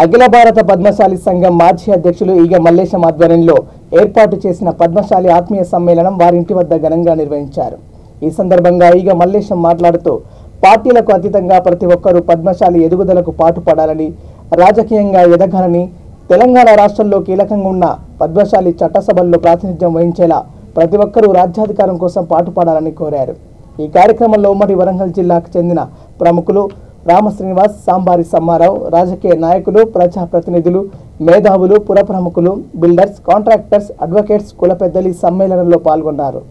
అఖిల భారత పద్మశాలి సంఘం మాజీ అధ్యక్షులు ఈగ మల్లేశం ఆధ్వర్యంలో ఏర్పాటు చేసిన పద్మశాలి ఆత్మీయ సమ్మేళనం వారింటి వద్ద ఘనంగా నిర్వహించారు. ఈ సందర్భంగా ఈగ మల్లేశం మాట్లాడుతూ పార్టీలకు అతీతంగా ప్రతి ఒక్కరూ పద్మశాలి ఎదుగుదలకు పాటుపడాలని, రాజకీయంగా ఎదగాలని, తెలంగాణ రాష్ట్రంలో కీలకంగా ఉన్న పద్మశాలి చట్టసభల్లో ప్రాతినిధ్యం వహించేలా ప్రతి ఒక్కరూ రాజ్యాధికారం కోసం పాటుపడాలని కోరారు. ఈ కార్యక్రమంలో ఉమ్మడి వరంగల్ జిల్లాకు చెందిన ప్రముఖులు రామ శ్రీనివాస్, సాంబారి సమ్మారావు, రాజకీయ నాయకులు, ప్రజాప్రతినిధులు, మేధావులు, పుర ప్రముఖులు, బిల్డర్స్, కాంట్రాక్టర్స్, అడ్వకేట్స్, కుల పెద్దలు ఈ సమ్మేళనంలో పాల్గొన్నారు.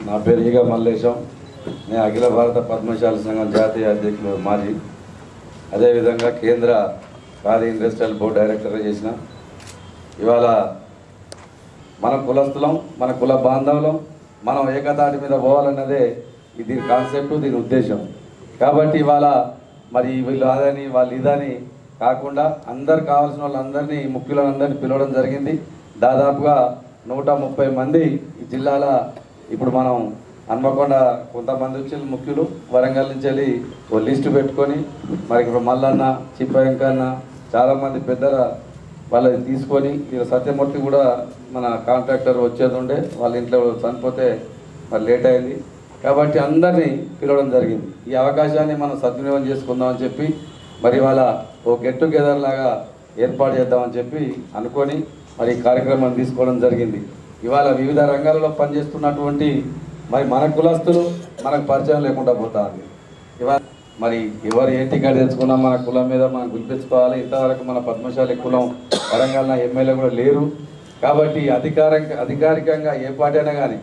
నా పేరు ఈగ మల్లేశం. నేను అఖిల భారత పద్మశాలి సంఘం జాతీయ అధ్యక్షులు మాజీ, అదేవిధంగా కేంద్ర ఖాదీ ఇండస్ట్రియల్ బోర్డు డైరెక్టర్గా చేసిన. ఇవాళ మన కులస్తులం, మన కుల బాంధవులం, మనం ఏకతాటి మీద పోవాలన్నదే దీని కాన్సెప్ట్, దీని ఉద్దేశం. కాబట్టి ఇవాళ మరి వీళ్ళు అదని వాళ్ళు ఇదని కాకుండా అందరు కావాల్సిన వాళ్ళందరినీ, ముఖ్యులందరినీ పిలవడం జరిగింది. దాదాపుగా 130 మంది ఈ జిల్లాల, ఇప్పుడు మనం హన్మకొండ కొంతమంది వచ్చి ముఖ్యులు, వరంగల్ నుంచి వెళ్ళి ఓ లిస్టు పెట్టుకొని మరి ఇప్పుడు మల్లన్న, చిప్పయంకన్న, చాలామంది పెద్దల వాళ్ళని తీసుకొని, ఇలా సత్యమూర్తి కూడా మన కాంట్రాక్టర్ వచ్చేది ఉండే, వాళ్ళ ఇంట్లో చనిపోతే మరి లేట్ అయింది. కాబట్టి అందరినీ పిలవడం జరిగింది. ఈ అవకాశాన్ని మనం సద్వినియోగం చేసుకుందామని చెప్పి మరి ఇవాళ ఓ గెట్ టుగెదర్ లాగా ఏర్పాటు చేద్దామని చెప్పి అనుకొని మరి ఈ కార్యక్రమాన్ని తీసుకోవడం జరిగింది. ఇవాళ వివిధ రంగాలలో పనిచేస్తున్నటువంటి మరి మన కులస్తులు మనకు పరిచయం లేకుండా పోతుంది. ఇవాళ మరి ఎవరు ఏ టికెట్ తెచ్చుకున్నా మన కులం మీద మనం గుర్తించుకోవాలి. ఇంతవరకు మన పద్మశాలి కులం వరంగల్ ఎమ్మెల్యే కూడా లేరు. కాబట్టి అధికారికంగా ఏ పార్టీ అయినా కానీ,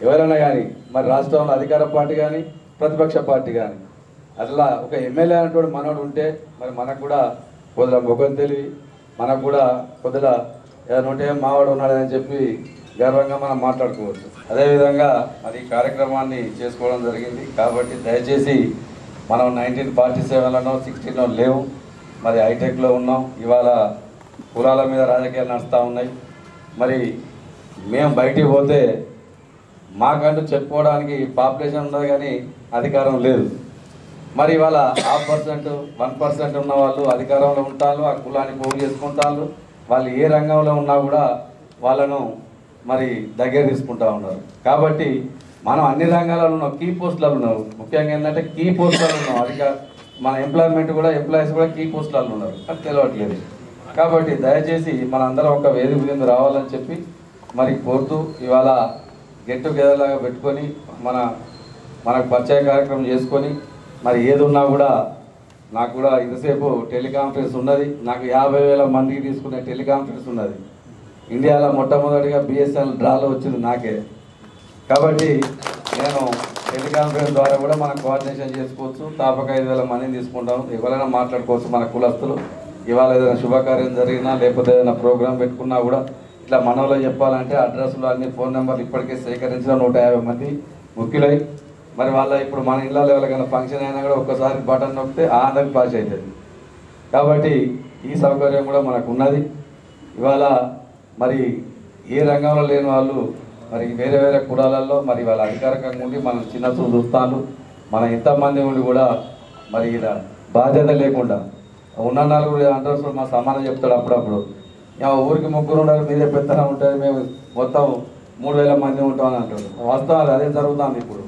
ఎవరైనా కానీ, మరి రాష్ట్రంలో అధికార పార్టీ కానీ, ప్రతిపక్ష పార్టీ కానీ, అట్లా ఒక ఎమ్మెల్యే అనేటువంటి మనోడు ఉంటే మరి మనకు కూడా కొద్దిగా ముఖం తెలివి, మనకు కూడా కొద్దిగా ఏదైనా ఉంటే మావాడు ఉన్నాడని చెప్పి గర్వంగా మనం మాట్లాడుకోవచ్చు. అదేవిధంగా మరి ఈ కార్యక్రమాన్ని చేసుకోవడం జరిగింది. కాబట్టి దయచేసి మనం 1947లో 16లో లేవు, మరి హైటెక్లో ఉన్నాం. ఇవాళ కులాల మీద రాజకీయాలు నడుస్తూ ఉన్నాయి. మరి మేము బయటికి పోతే మాకంటూ చెప్పుకోవడానికి పాపులేషన్ ఉన్నది కానీ అధికారం లేదు. మరి ఇవాళ 1% 1% ఉన్న వాళ్ళు అధికారంలో ఉంటారు, ఆ కులాన్ని పోగు చేసుకుంటారు. వాళ్ళు ఏ రంగంలో ఉన్నా కూడా వాళ్ళను మరి దగ్గర తీసుకుంటా ఉన్నారు. కాబట్టి మనం అన్ని రంగాలలో ఉన్నాం, కీ పోస్టులలో ఉన్నాం. ముఖ్యంగా ఏంటంటే కీ పోస్టులలో ఉన్నాం. మన ఎంప్లాయ్మెంట్ కూడా, ఎంప్లాయీస్ కూడా కీ పోస్టులలో ఉన్నారు, అది తెలియట్లేదు. కాబట్టి దయచేసి మన అందరం ఒక వేదిక మీద రావాలని చెప్పి మరి కోరుతూ ఇవాళ గెట్ టుగెదర్ లాగా పెట్టుకొని మనకు పరిచయ కార్యక్రమం చేసుకొని మరి ఏది ఉన్నా కూడా, నాకు కూడా ఇంతసేపు టెలికాన్ఫరెన్స్ ఉన్నది. నాకు 50,000 మందికి తీసుకునే టెలికాన్ఫరెన్స్ ఉన్నది. ఇండియాలో మొట్టమొదటిగా బిఎస్ఎన్ఎల్ డ్రాలో వచ్చింది నాకే. కాబట్టి నేను టెలికాన్ఫరెన్స్ ద్వారా కూడా మనం కోఆర్డినేషన్ చేసుకోవచ్చు. తప్పక 5,000 మందిని తీసుకుంటాము. ఎవరైనా మాట్లాడుకోవచ్చు మన కులస్తులు. ఇవాళ ఏదైనా శుభకార్యం జరిగినా, లేకపోతే ఏదైనా ప్రోగ్రాం పెట్టుకున్నా కూడా ఇట్లా మనలో చెప్పాలంటే అడ్రస్లు అన్ని, ఫోన్ నెంబర్లు ఇప్పటికే సేకరించిన 150 మంది ముఖ్యులై మరి వాళ్ళ ఇప్పుడు మన ఇళ్ళ ఎవరికైనా ఫంక్షన్ అయినా కూడా ఒక్కసారి బటన్ నొక్కితే అందరికి పాస్ అవుతుంది. కాబట్టి ఈ సౌకర్యం కూడా మనకు ఉన్నది. ఇవాళ మరి ఏ రంగంలో లేని వాళ్ళు మరి వేరే వేరే కులాలలో మరి వాళ్ళ అధికారికంగా ఉండి మనం చిన్న చూస్తాను. మన ఎంతమంది ఉండి కూడా మరి ఇలా బాధ్యత లేకుండా ఉన్న 4 అంటారు, మా సమానం చెప్తాడు అప్పుడప్పుడు. ఊరికి 3 ఉన్నారు, మీదే పెత్తనం ఉంటుంది, మేము మొత్తం 3,000 మంది ఉంటామని అంటాడు. వాస్తవాలు అదే జరుగుతుంది. ఇప్పుడు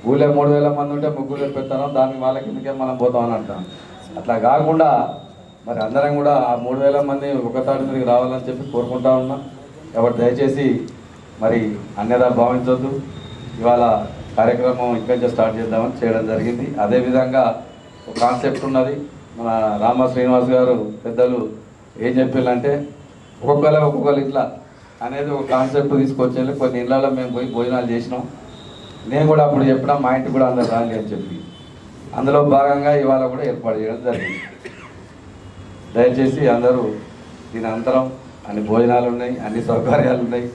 ఊళ్ళో 3,000 మంది ఉంటే 3 పెత్తనం, దానికి వాళ్ళ కిందకే మనం పోతామని అంటాం. అట్లా కాకుండా మరి అందరం కూడా ఆ 3000 మంది ఒక తాటి మీదకి రావాలని చెప్పి కోరుకుంటా ఉన్నా. కాబట్టి దయచేసి మరి అన్యదా భావించొద్దు. ఇవాళ కార్యక్రమం ఇక్కడి నుంచి స్టార్ట్ చేద్దామని చేయడం జరిగింది. అదేవిధంగా ఒక కాన్సెప్ట్ ఉన్నది. మన రామ శ్రీనివాస్ గారు పెద్దలు ఏం చెప్పారంటే ఒక్కొక్కరు ఇట్లా అనేది ఒక కాన్సెప్ట్ తీసుకొచ్చేది. కొన్ని ఇళ్ళలో మేము పోయి భోజనాలు చేసినాం. నేను కూడా అప్పుడు చెప్పినా మా ఇంటికి కూడా అందరు రాండి అని చెప్పి అందులో భాగంగా ఇవాళ కూడా ఏర్పాటు చేయడం జరిగింది. దయచేసి అందరూ దీని అంతరం అన్ని భోజనాలు ఉన్నాయి, అన్ని సౌకర్యాలు ఉన్నాయి,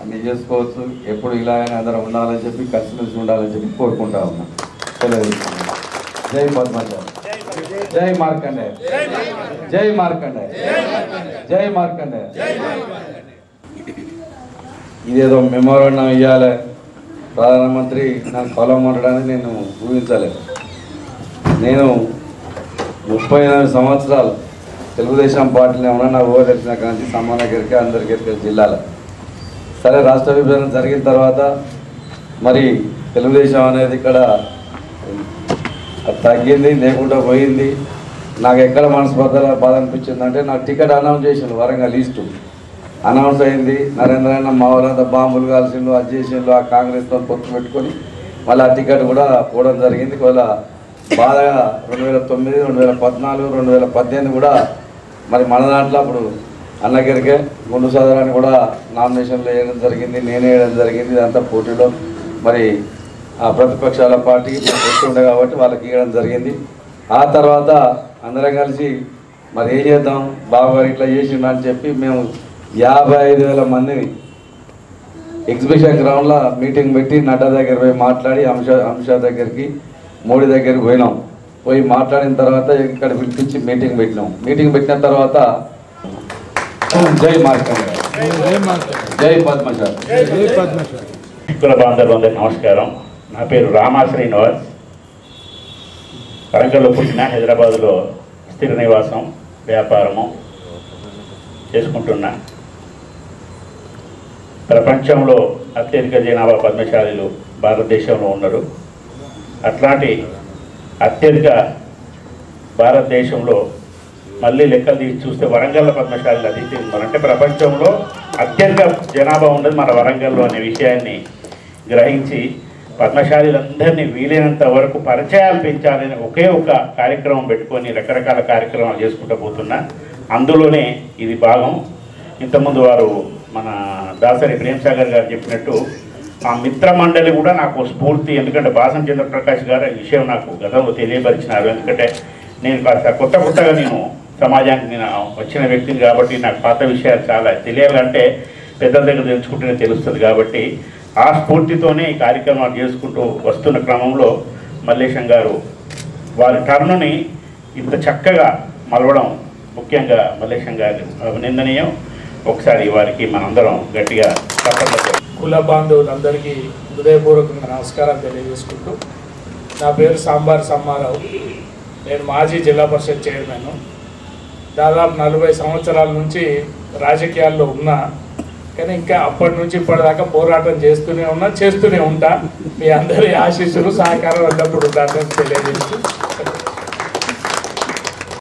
అన్ని చేసుకోవచ్చు. ఎప్పుడు ఇలాగనే అందరం ఉండాలని చెప్పి కలిసిమెలిసి ఉండాలని చెప్పి కోరుకుంటా ఉన్నాం. జై పద్మశాలి, జై మార్కండేయ, జై మార్కండేయ, జై మార్కండేయ. ఇదేదో మెమోరాండం ఇవ్వాలి ప్రధానమంత్రి నాకు కలవమంటడానికి నేను ఊహించలేదు. నేను 39 సంవత్సరాలు తెలుగుదేశం పార్టీలో ఉన్నా. నా ఊరు తెలిసిన కానీ సమానగిరికి అందరికీ జిల్లాలో సరే రాష్ట్ర విభజన జరిగిన తర్వాత మరి తెలుగుదేశం అనేది ఇక్కడ తగ్గింది, లేకుండా పోయింది. నాకు ఎక్కడ మనస్పర్ధ బాధ అనిపించిందంటే నాకు టికెట్ అనౌన్స్ చేసిండు. వరంగల్ లిస్టు అనౌన్స్ అయింది. నరేంద్రన్న మా వాళ్ళంతా బాంబులు కాల్సిండు, అది చేసిండు. ఆ కాంగ్రెస్తో పొత్తు పెట్టుకొని మళ్ళీ ఆ టికెట్ కూడా పోవడం జరిగింది. వాళ్ళ బాధగా 2009, 2014, 2018 కూడా మరి మన దాంట్లో అప్పుడు అన్నగిరికే గుండు సోదరాన్ని కూడా నామినేషన్లో వేయడం జరిగింది, నేనే వేయడం జరిగింది. ఇదంతా పోటీలో మరి ఆ ప్రతిపక్షాల పార్టీ వస్తుండే కాబట్టి వాళ్ళకి ఇవ్వడం జరిగింది. ఆ తర్వాత అందరం కలిసి మరి ఏం చేద్దాం బాబు గారు ఇట్లా చేసిండు అని చెప్పి మేము 55,000 మందిని ఎగ్జిబిషన్ గ్రౌండ్లో మీటింగ్ పెట్టి నడ్డా దగ్గర పోయి మాట్లాడి అంశా దగ్గరికి మోడీ దగ్గరికి పోయినాం. పోయి మాట్లాడిన తర్వాత ఇక్కడ పిలిపించి మీటింగ్ పెట్టినాం. మీటింగ్ పెట్టిన తర్వాత జై మార్కండేయ, జై పద్మశాలి. కుల బాంధవులందరికీ నమస్కారం. నా పేరు రామ శ్రీనివాస్. వరంగల్లో పుట్టిన, హైదరాబాద్లో స్థిర నివాసం, వ్యాపారము చేసుకుంటున్నా. ప్రపంచంలో అత్యధిక జనాభా పద్మశాలీలు భారతదేశంలో ఉన్నారు. అట్లాంటి అత్యధిక భారతదేశంలో మళ్ళీ లెక్కలు తీసి చూస్తే వరంగల్ పద్మశాలీలు అతిథి ఉన్నారు. అంటే ప్రపంచంలో అత్యధిక జనాభా ఉన్నది మన వరంగల్లో అనే విషయాన్ని గ్రహించి పద్మశాలీలందరినీ వీలైనంత వరకు పరిచయాలు పెంచాలని ఒకే ఒక కార్యక్రమం పెట్టుకొని రకరకాల కార్యక్రమాలు చేసుకుంటూ పోతున్నా. అందులోనే ఇది భాగం. ఇంతకుముందు వారు మన దాసరి ప్రేమ్సాగర్ గారు చెప్పినట్టు ఆ మిత్ర మండలి కూడా నాకు స్ఫూర్తి. ఎందుకంటే బాసం చంద్రప్రకాష్ గారు ఈ విషయం నాకు గతంలో తెలియపరిచినారు. ఎందుకంటే నేను కాస్త కొత్తగా నేను సమాజానికి నేను వచ్చిన వ్యక్తిని కాబట్టి నాకు పాత విషయాలు చాలా తెలియాలంటే పెద్దల దగ్గర తెలుసుకుంటేనే తెలుస్తుంది. కాబట్టి ఆ స్ఫూర్తితోనే ఈ కార్యక్రమాలు చేసుకుంటూ వస్తున్న క్రమంలో మల్లేశం గారు వారి టర్నుని ఇంత చక్కగా మలవడం ముఖ్యంగా మల్లేశం గారు అభినందనీయం. ఒకసారి వారికి మనందరం గట్టిగా తప్పకుండా కుల బాంధవులందరికీ హృదయపూర్వకంగా నమస్కారాలు తెలియజేసుకుంటూ, నా పేరు సాంబార్ సమ్మారావు. నేను మాజీ జిల్లా పరిషత్ చైర్మన్. దాదాపు 40 సంవత్సరాల నుంచి రాజకీయాల్లో ఉన్నా. కానీ ఇంకా అప్పటి నుంచి ఇప్పటిదాకా పోరాటం చేస్తూనే ఉంటా. మీ అందరి ఆశీస్సులు సహకారం ఎల్లప్పుడు ఉండాలని తెలియజేస్తూ